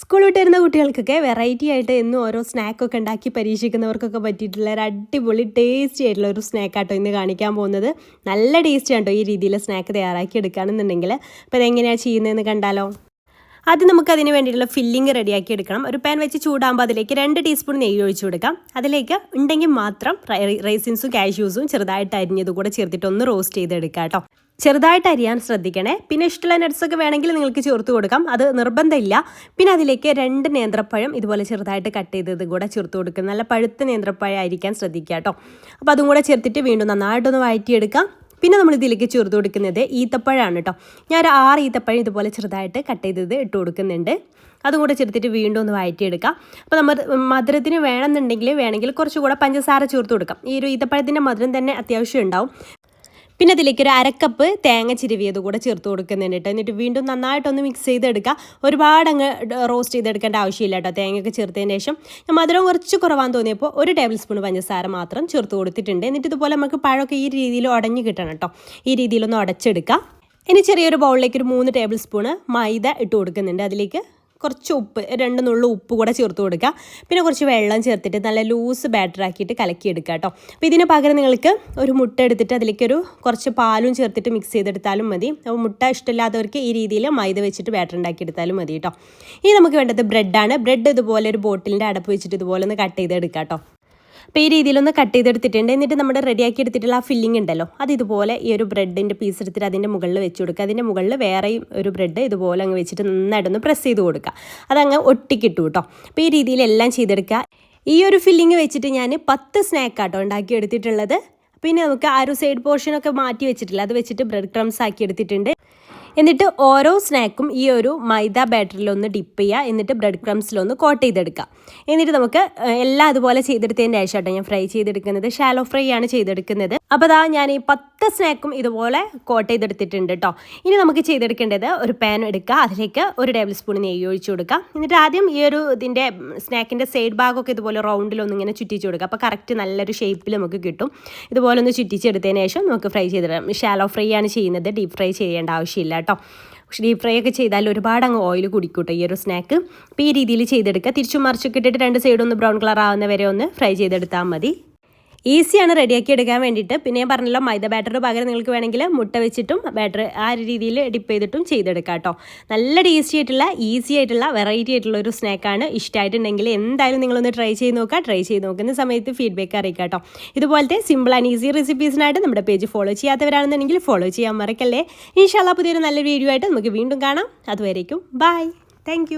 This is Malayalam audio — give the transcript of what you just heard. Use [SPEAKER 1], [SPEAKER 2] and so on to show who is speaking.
[SPEAKER 1] സ്കൂൾ വിട്ട് വരുന്ന കുട്ടികൾക്കൊക്കെ വെറൈറ്റി ആയിട്ട് എന്നും ഓരോ സ്നാക്കൊക്കെ ഉണ്ടാക്കി പരീക്ഷിക്കുന്നവർക്കൊക്കെ പറ്റിയിട്ടുള്ള ഒരു അടിപൊളി ടേസ്റ്റി ആയിട്ടുള്ള ഒരു സ്നാക്കാട്ടോ ഇന്ന് കാണിക്കാൻ പോകുന്നത്. നല്ല ടേസ്റ്റി ആട്ടോ ഈ രീതിയിൽ സ്നാക്ക് തയ്യാറാക്കി എടുക്കുകയാണെന്നുണ്ടെങ്കിൽ. അപ്പോൾ ഇതെങ്ങനെയാണ് ചെയ്യുന്നതെന്ന് കണ്ടാലോ. ആദ്യം നമുക്ക് അതിന് വേണ്ടിയിട്ടുള്ള ഫില്ലിങ് റെഡിയാക്കി എടുക്കണം. ഒരു പാൻ വെച്ച് ചൂടാകുമ്പോൾ അതിലേക്ക് 2 ടീസ്പൂൺ നെയ്യ് ഒഴിച്ചു കൊടുക്കാം. അതിലേക്ക് ഉണ്ടെങ്കിൽ മാത്രം റൈസിൻസും കാഷ്യൂസും ചെറുതായിട്ട് അരിഞ്ഞത് കൂടെ ചേർത്തിട്ട് ഒന്ന് റോസ്റ്റ് ചെയ്തെടുക്കാം കേട്ടോ. ചെറുതായിട്ട് അരിയാൻ ശ്രദ്ധിക്കണേ. പിന്നെ ഇഷ്ടമുള്ള നട്ട്സൊക്കെ വേണമെങ്കിൽ നിങ്ങൾക്ക് ചേർത്ത് കൊടുക്കാം, അത് നിർബന്ധമില്ല. പിന്നെ അതിലേക്ക് 2 നേന്ത്രപ്പഴം ഇതുപോലെ ചെറുതായിട്ട് കട്ട് ചെയ്തത് കൂടെ ചേർത്ത് കൊടുക്കുക. നല്ല പഴുത്ത നേന്ത്രപ്പഴം ആയിരിക്കാൻ ശ്രദ്ധിക്കുക കേട്ടോ. അപ്പോൾ അതും കൂടെ ചേർത്തിട്ട് വീണ്ടും നന്നായിട്ടൊന്ന് വഴറ്റിയെടുക്കാം. പിന്നെ നമ്മൾ ഇതിലേക്ക് ചേർത്ത് കൊടുക്കുന്നത് ഈത്തപ്പഴമാണ് കേട്ടോ. ഞാൻ ഒരു 6 ഈത്തപ്പഴം ഇതുപോലെ ചെറുതായിട്ട് കട്ട് ചെയ്തത് ഇട്ട് കൊടുക്കുന്നുണ്ട്. അതും കൂടെ ചേർത്തിട്ട് വീണ്ടും ഒന്ന് വഴറ്റിയെടുക്കാം. അപ്പോൾ നമ്മൾ മധുരത്തിന് വേണമെങ്കിൽ കുറച്ചുകൂടെ പഞ്ചസാര ചേർത്ത് കൊടുക്കാം. ഈ ഒരു ഈത്തപ്പഴത്തിൻ്റെ മധുരം തന്നെ അത്യാവശ്യം ഉണ്ടാവും. പിന്നെ അതിലേക്ക് ഒരു 1/2 കപ്പ് തേങ്ങ ചിരവിയത് കൂടെ ചേർത്ത് കൊടുക്കുന്നുണ്ട് കേട്ടോ. എന്നിട്ട് വീണ്ടും നന്നായിട്ടൊന്ന് മിക്സ് ചെയ്തെടുക്കുക. ഒരുപാട് അങ്ങ് റോസ്റ്റ് ചെയ്തെടുക്കേണ്ട ആവശ്യമില്ല കേട്ടോ. തേങ്ങയൊക്കെ ചേർത്തതിന് ശേഷം ഞാൻ മധുരം കുറച്ച് കുറവാന്ന് തോന്നിയപ്പോൾ 1 ടേബിൾ സ്പൂൺ പഞ്ചസാര മാത്രം ചേർത്ത് കൊടുത്തിട്ടുണ്ട്. എന്നിട്ട് ഇതുപോലെ നമുക്ക് പഴമൊക്കെ ഈ രീതിയിൽ ഉടഞ്ഞ് കിട്ടണം കേട്ടോ. ഈ രീതിയിലൊന്ന് ഉടച്ചെടുക്കുക. ഇനി ചെറിയൊരു ബൗളിലേക്ക് ഒരു 3 ടേബിൾ സ്പൂൺ മൈദ ഇട്ട് കൊടുക്കുന്നുണ്ട്. അതിലേക്ക് കുറച്ച് ഉപ്പ്, 2 നുള്ളു ഉപ്പ് കൂടെ ചേർത്ത് കൊടുക്കുക. പിന്നെ കുറച്ച് വെള്ളം ചേർത്തിട്ട് നല്ല ലൂസ് ബാറ്റർ ആക്കിയിട്ട് കലക്കിയെടുക്കുക കേട്ടോ. അപ്പോൾ ഇതിന് പകരം നിങ്ങൾക്ക് ഒരു മുട്ട എടുത്തിട്ട് അതിലേക്കൊരു കുറച്ച് പാലും ചേർത്തിട്ട് മിക്സ് ചെയ്തെടുത്താലും മതി. അപ്പോൾ മുട്ട ഇഷ്ടമില്ലാത്തവർക്ക് ഈ രീതിയിൽ മൈദ വെച്ചിട്ട് ബാറ്റർ ഉണ്ടാക്കിയെടുത്താലും മതി കേട്ടോ. ഇനി നമുക്ക് വേണ്ടത് ബ്രെഡാണ്. ബ്രെഡ് ഇതുപോലെ ഒരു ബോട്ടിലിൻ്റെ അടപ്പ് വെച്ചിട്ട് ഇതുപോലെ ഒന്ന് കട്ട് ചെയ്തെടുക്കുക കേട്ടോ. അപ്പോൾ ഈ രീതിയിലൊന്ന് കട്ട് ചെയ്തെടുത്തിട്ടുണ്ട്. എന്നിട്ട് നമ്മുടെ റെഡിയാക്കി എടുത്തിട്ടുള്ള ആ ഫില്ലിംഗ് ഉണ്ടല്ലോ, അത് ഇതുപോലെ ഈ ഒരു ബ്രെഡിൻ്റെ പീസ് എടുത്തിട്ട് അതിൻ്റെ മുകളിൽ വെച്ച് കൊടുക്കുക. അതിൻ്റെ മുകളിൽ വേറെയും ഒരു ബ്രെഡ് ഇതുപോലെ അങ്ങ് വെച്ചിട്ട് നന്നായിട്ടൊന്ന് പ്രസ് ചെയ്ത് കൊടുക്കുക. അതങ്ങ് ഒട്ടിക്കിട്ടു കേട്ടോ. അപ്പോൾ ഈ രീതിയിലെല്ലാം ചെയ്തെടുക്കുക. ഈ ഒരു ഫില്ലിംഗ് വെച്ചിട്ട് ഞാൻ 10 സ്നാക്കാട്ടോ ഉണ്ടാക്കി എടുത്തിട്ടുള്ളത്. പിന്നെ നമുക്ക് ആ ഒരു സൈഡ് പോർഷനൊക്കെ മാറ്റി വെച്ചിട്ടില്ല, അത് വെച്ചിട്ട് ബ്രെഡ് ക്രംസ് ആക്കി എടുത്തിട്ടുണ്ട്. എന്നിട്ട് ഓരോ സ്നാക്കും ഈ ഒരു മൈദ ബാറ്ററിലൊന്ന് ഡിപ്പ് ചെയ്യുക. എന്നിട്ട് ബ്രെഡ് ക്രംസിലൊന്ന് കോട്ട് ചെയ്തെടുക്കുക. എന്നിട്ട് നമുക്ക് എല്ലാം അതുപോലെ ചെയ്തെടുത്തതിൻ്റെ ശേഷം കേട്ടോ ഞാൻ ഫ്രൈ ചെയ്തെടുക്കുന്നത്. ഷാലോ ഫ്രൈ ആണ് ചെയ്തെടുക്കുന്നത്. അപ്പോൾ അതാ ഞാൻ ഈ 10 സ്നാക്കും ഇതുപോലെ കോട്ട് ചെയ്തെടുത്തിട്ടുണ്ട് കേട്ടോ. ഇനി നമുക്ക് ചെയ്തെടുക്കേണ്ടത് ഒരു പാൻ എടുക്കുക. അതിലേക്ക് 1 ടേബിൾ സ്പൂൺ നെയ്യ് ഒഴിച്ചു കൊടുക്കുക. എന്നിട്ട് ആദ്യം ഈ ഒരു ഇതിൻ്റെ സ്നാക്കിൻ്റെ സൈഡ് ഭാഗമൊക്കെ ഇതുപോലെ റൗണ്ടിലൊന്നും ഇങ്ങനെ ചുറ്റിച്ച് കൊടുക്കുക. അപ്പോൾ കറക്റ്റ് നല്ലൊരു ഷേപ്പിൽ നമുക്ക് കിട്ടും. ഇതുപോലെ ഒന്ന് ചുറ്റിച്ചെടുത്തതിന് ശേഷം നമുക്ക് ഫ്രൈ ചെയ്തിടാം. ഷാലോ ഫ്രൈ ആണ് ചെയ്യുന്നത്, ഡീപ്പ് ഫ്രൈ ചെയ്യേണ്ട ആവശ്യമില്ല കേട്ടോ. പക്ഷേ ഡീപ്പ് ഫ്രൈ ഒക്കെ ചെയ്താൽ ഒരുപാട് അങ്ങ് ഓയിൽ കുടിക്കൂട്ടോ ഈ ഒരു സ്നാക്ക്. അപ്പോൾ ഈ രീതിയിൽ ചെയ്തെടുക്കുക. തിരിച്ചും മറിച്ചൊക്കെ ഇട്ടിട്ട് 2 സൈഡും ഒന്ന് ബ്രൗൺ കളർ ആവുന്ന വരെ ഒന്ന് ഫ്രൈ ചെയ്തെടുത്താൽ മതി. ഈസിയാണ് റെഡിയാക്കി എടുക്കാൻ വേണ്ടിയിട്ട്. പിന്നെ ഞാൻ പറഞ്ഞല്ലോ, മൈദ ബാറ്ററിന് പകരം നിങ്ങൾക്ക് വേണമെങ്കിൽ മുട്ട വെച്ചിട്ടും ബാറ്റർ ആ രീതിയിൽ ഡിപ്പ് ചെയ്തിട്ടും ചെയ്തെടുക്കാം കേട്ടോ. നല്ല ടേസ്റ്റി ആയിട്ടുള്ള ഈസി ആയിട്ടുള്ള വെറൈറ്റി ആയിട്ടുള്ള ഒരു സ്നാക്കാണ്. ഇഷ്ടമായിട്ടുണ്ടെങ്കിൽ എന്തായാലും നിങ്ങളൊന്ന് ട്രൈ ചെയ്ത് നോക്കുക. ട്രൈ ചെയ്ത് നോക്കുന്ന സമയത്ത് ഫീഡ്ബാക്ക് അറിയിക്കാം കേട്ടോ. ഇതുപോലത്തെ സിമ്പിൾ ആൻഡ് ഈസി റെസിപ്പീസിനായിട്ട് നമ്മുടെ പേജ് ഫോളോ ചെയ്യാത്തവരാണെന്നുണ്ടെങ്കിൽ ഫോളോ ചെയ്യാൻ മറക്കല്ലേ. ഇൻഷാല്ലാ പുതിയൊരു നല്ല വീഡിയോ ആയിട്ട് നമുക്ക് വീണ്ടും കാണാം. അതുവരേക്കും ബൈ. താങ്ക്